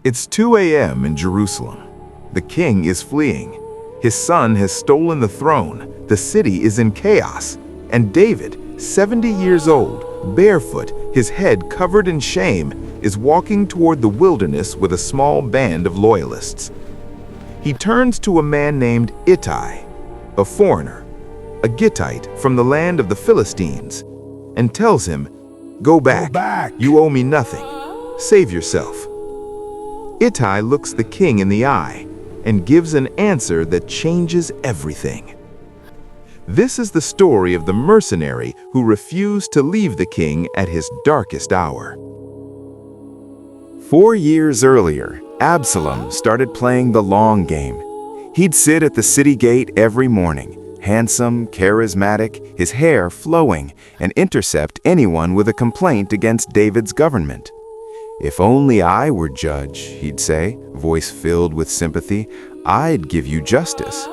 It's 2 a.m. in Jerusalem. The king is fleeing. His son has stolen the throne. The city is in chaos. And David, 70 years old, barefoot, his head covered in shame, is walking toward the wilderness with a small band of loyalists. He turns to a man named Ittai, a foreigner, a Gittite from the land of the Philistines, and tells him, Go back. You owe me nothing. Save yourself." Ittai looks the king in the eye and gives an answer that changes everything. This is the story of the mercenary who refused to leave the king at his darkest hour. 4 years earlier, Absalom started playing the long game. He'd sit at the city gate every morning, handsome, charismatic, his hair flowing, and intercept anyone with a complaint against David's government. "If only I were judge," he'd say, voice filled with sympathy, "I'd give you justice."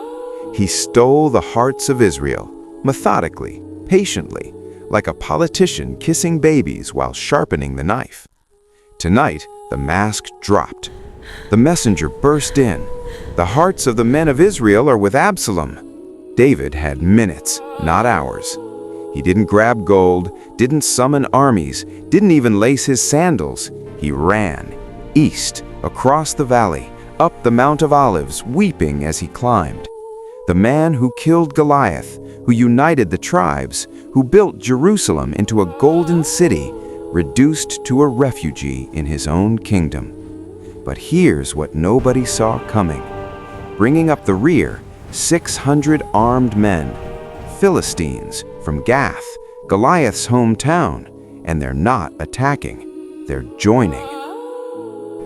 He stole the hearts of Israel, methodically, patiently, like a politician kissing babies while sharpening the knife. Tonight, the mask dropped. The messenger burst in. "The hearts of the men of Israel are with Absalom." David had minutes, not hours. He didn't grab gold, didn't summon armies, didn't even lace his sandals. He ran, east, across the valley, up the Mount of Olives, weeping as he climbed. The man who killed Goliath, who united the tribes, who built Jerusalem into a golden city, reduced to a refugee in his own kingdom. But here's what nobody saw coming. Bringing up the rear, 600 armed men, Philistines from Gath, Goliath's hometown, and they're not attacking, they're joining.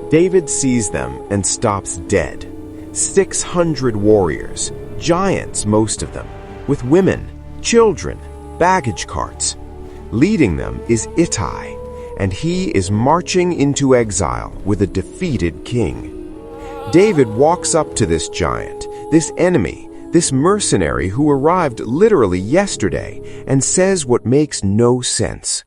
David sees them and stops dead. 600 warriors, giants most of them, with women, children, baggage carts. Leading them is Ittai, and he is marching into exile with a defeated king. David walks up to this giant, this enemy, this mercenary who arrived literally yesterday, and says what makes no sense.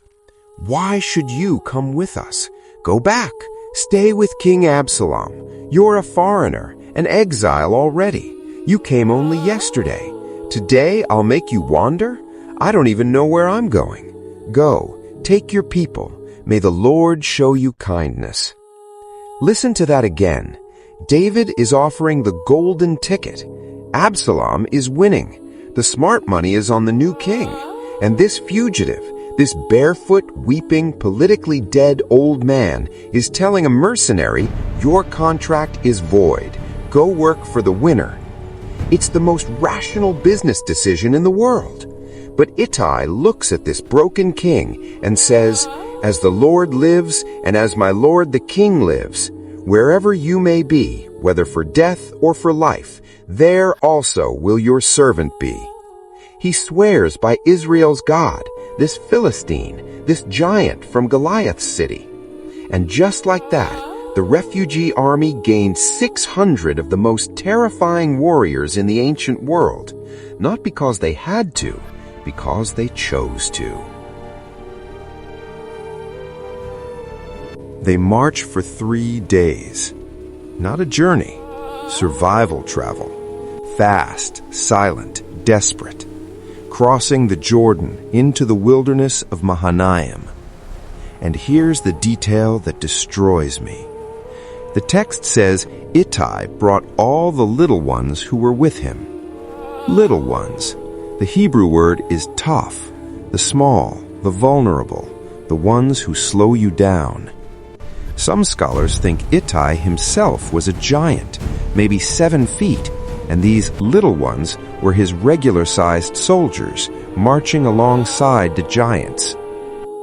"Why should you come with us? Go back. Stay with King Absalom. You're a foreigner, an exile already. You came only yesterday. Today I'll make you wander? I don't even know where I'm going. Go, take your people. May the Lord show you kindness." Listen to that again. David is offering the golden ticket. Absalom is winning. The smart money is on the new king. And this fugitive, this barefoot, weeping, politically dead old man is telling a mercenary, "Your contract is void. Go work for the winner." It's the most rational business decision in the world. But Ittai looks at this broken king and says, "As the Lord lives and as my lord the king lives, wherever you may be, whether for death or for life, there also will your servant be." He swears by Israel's God, this Philistine, this giant from Goliath's city. And just like that, the refugee army gained 600 of the most terrifying warriors in the ancient world, not because they had to, because they chose to. They march for 3 days. Not a journey, survival travel. Fast, silent, desperate. Crossing the Jordan into the wilderness of Mahanaim. And here's the detail that destroys me. The text says Ittai brought all the little ones who were with him. Little ones. The Hebrew word is toph, the small, the vulnerable, the ones who slow you down. Some scholars think Ittai himself was a giant, maybe 7 feet, and these little ones were his regular-sized soldiers marching alongside the giants.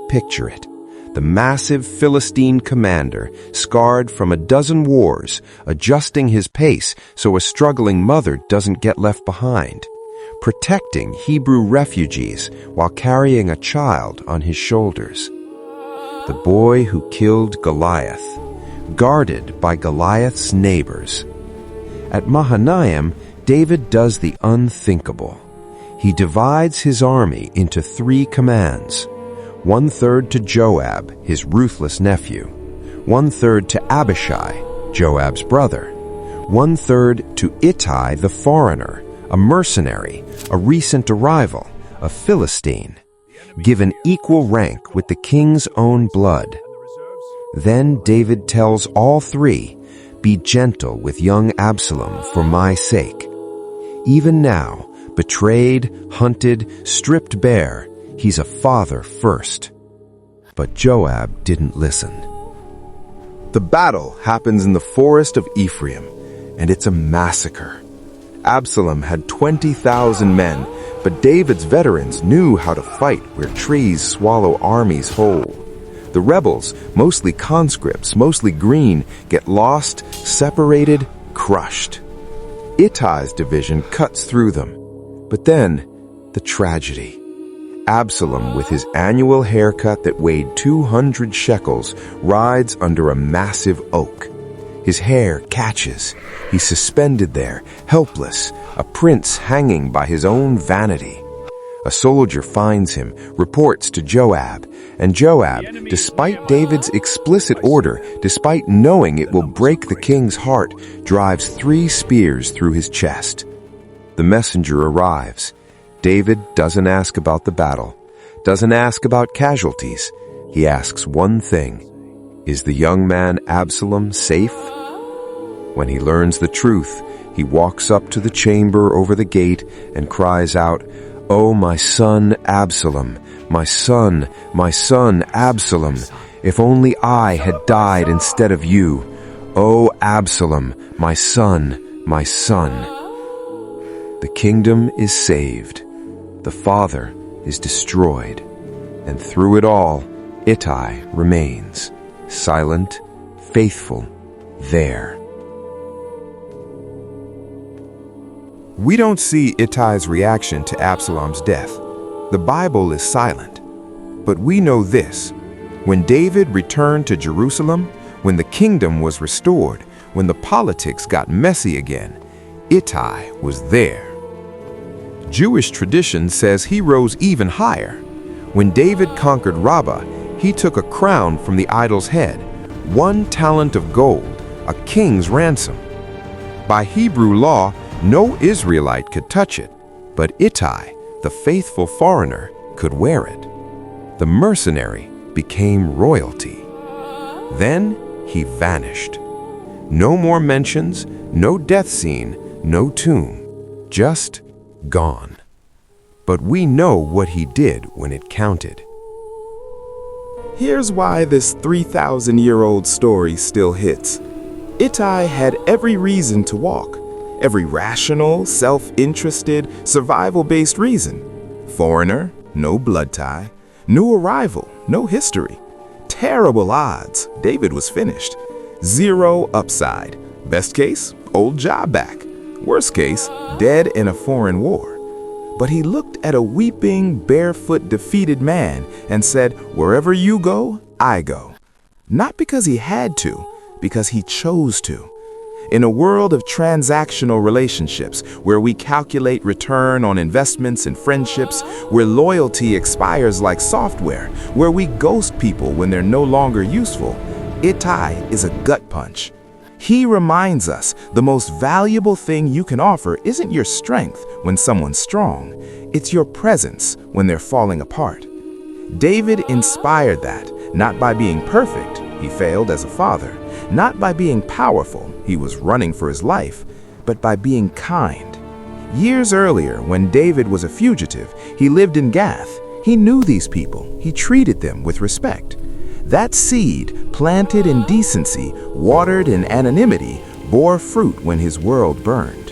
Picture it. The massive Philistine commander, scarred from a dozen wars, adjusting his pace so a struggling mother doesn't get left behind, protecting Hebrew refugees while carrying a child on his shoulders. The boy who killed Goliath, guarded by Goliath's neighbors. At Mahanaim, David does the unthinkable. He divides his army into 3 commands. 1/3 to Joab, his ruthless nephew. 1/3 to Abishai, Joab's brother. 1/3 to Ittai the foreigner, a mercenary, a recent arrival, a Philistine, given equal rank with the king's own blood. Then David tells all three, "Be gentle with young Absalom for my sake." Even now, betrayed, hunted, stripped bare, he's a father first. But Joab didn't listen. The battle happens in the forest of Ephraim, and it's a massacre. Absalom had 20,000 men, but David's veterans knew how to fight where trees swallow armies whole. The rebels, mostly conscripts, mostly green, get lost, separated, crushed. Ittai's division cuts through them. But then, the tragedy. Absalom, with his annual haircut that weighed 200 shekels, rides under a massive oak. His hair catches. He's suspended there, helpless, a prince hanging by his own vanity. A soldier finds him, reports to Joab, and Joab, despite David's explicit order, despite knowing it will break the king's heart, drives 3 spears through his chest. The messenger arrives. David doesn't ask about the battle, doesn't ask about casualties. He asks one thing: is the young man Absalom safe? When he learns the truth, he walks up to the chamber over the gate and cries out, "Oh, my son Absalom, my son Absalom, if only I had died instead of you. Oh, Absalom, my son, my son." The kingdom is saved. The father is destroyed. And through it all, Ittai remains, silent, faithful, there. We don't see Ittai's reaction to Absalom's death. The Bible is silent. But we know this: when David returned to Jerusalem, when the kingdom was restored, when the politics got messy again, Ittai was there. Jewish tradition says he rose even higher. When David conquered Rabbah, he took a crown from the idol's head, 1 talent of gold, a king's ransom. By Hebrew law, no Israelite could touch it, but Ittai, the faithful foreigner, could wear it. The mercenary became royalty. Then he vanished. No more mentions, no death scene, no tomb, just gone. But we know what he did when it counted. Here's why this 3,000-year-old story still hits. Ittai had every reason to walk. Every rational, self-interested, survival-based reason. Foreigner, no blood tie. New arrival, no history. Terrible odds, David was finished. 0 upside. Best case, old job back. Worst case, dead in a foreign war. But he looked at a weeping, barefoot, defeated man and said, "Wherever you go, I go." Not because he had to, because he chose to. In a world of transactional relationships, where we calculate return on investments and friendships, where loyalty expires like software, where we ghost people when they're no longer useful, Ittai is a gut punch. He reminds us the most valuable thing you can offer isn't your strength when someone's strong, it's your presence when they're falling apart. David inspired that, not by being perfect, he failed as a father, not by being powerful, he was running for his life, but by being kind. Years earlier, when David was a fugitive, he lived in Gath. He knew these people, he treated them with respect. That seed, planted in decency, watered in anonymity, bore fruit when his world burned.